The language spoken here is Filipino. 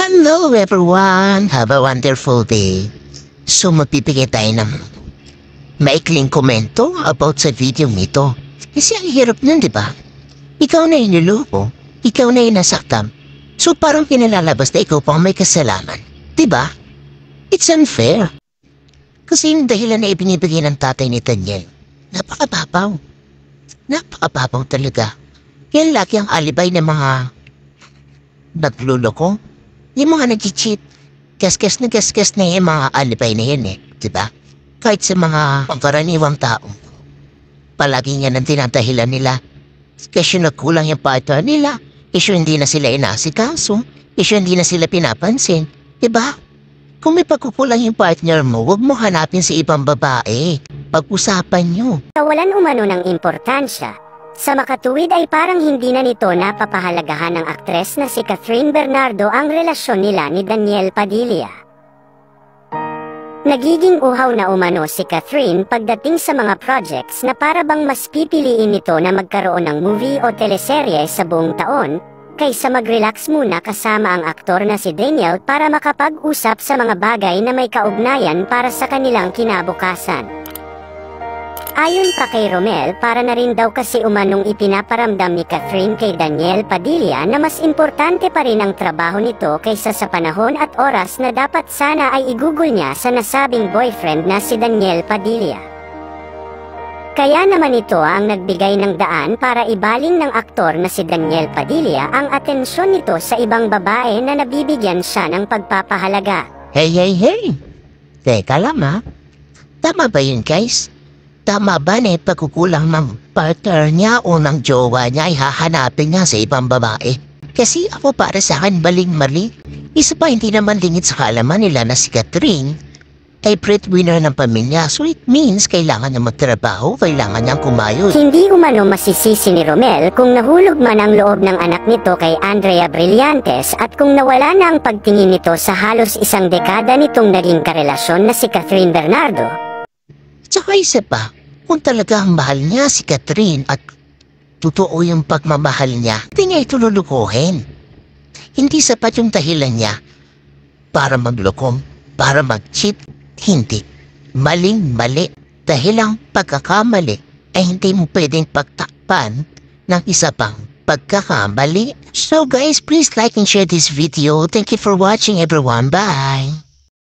Hello everyone! Have a wonderful day. So magpipigay tayo ng maikling komento about sa video nito. Kasi ang hirap nun, di ba? Ikaw na yung niloko, ikaw na yung nasaktan. So parang pinalalabas na ikaw pang may kasalanan. Di ba? It's unfair. Kasi yung dahilan na ibinibigay ng tatay ni Daniel, napakababaw. Napakababaw talaga. Yan lagi ang alibay ng mga nagluloko. Yung mga nag-cheat, gasgas na yung mga alibay na yan diba? Kahit sa mga pangkaraniwang tao, palagi nga nang tinatahilan nila. Kasi nagkulang yung partner nila, isyo hindi na sila inasikaso, isyo hindi na sila pinapansin, diba? Kung may pagkukulang yung partner mo, huwag mo hanapin sa ibang babae. Pag-usapan nyo. Kawalan umano ng importansya. Sa makatuwid ay parang hindi na nito napapahalagahan ng aktres na si Catherine Bernardo ang relasyon nila ni Daniel Padilla. Nagiging uhaw na umano si Catherine pagdating sa mga projects na para bang mas pipiliin nito na magkaroon ng movie o teleserye sa buong taon, kaysa mag-relax muna kasama ang aktor na si Daniel para makapag-usap sa mga bagay na may kaugnayan para sa kanilang kinabukasan. Ayon pa kay Romel, para na rin daw kasi umanong ipinaparamdam ni Catherine kay Daniel Padilla na mas importante pa rin ang trabaho nito kaysa sa panahon at oras na dapat sana ay igugol niya sa nasabing boyfriend na si Daniel Padilla. Kaya naman ito ang nagbigay ng daan para ibaling ng aktor na si Daniel Padilla ang atensyon nito sa ibang babae na nabibigyan siya ng pagpapahalaga. Hey! Teka lang Tama ba yun guys? Tama ba na pagkukulang ng partner niya o ng jowa niya ay hahanapin niya sa ibang babae? Kasi ako para sa akin baling-mali. Isa pa hindi naman lingid sa kaalaman nila na si Catherine ay breadwinner ng pamilya. So it means kailangan niya magtrabaho, kailangan niyang kumayod. Hindi umano masisisi ni Romel kung nahulog man ang loob ng anak nito kay Andrea Brillantes at kung nawala na ang pagtingin nito sa halos isang dekada nitong naging karelasyon na si Catherine Bernardo. Tsaka isa pa, kung talagang mahal niya si Catherine at totoo yung pagmamahal niya, hindi niya ito lulukuhin. Hindi sapat yung dahilan niya para maglukom, para mag-cheat. Hindi. Maling-mali. Dahil ang pagkakamali ay hindi mo pwedeng pagtakpan ng isa pang pagkakamali. So guys, please like and share this video. Thank you for watching everyone. Bye!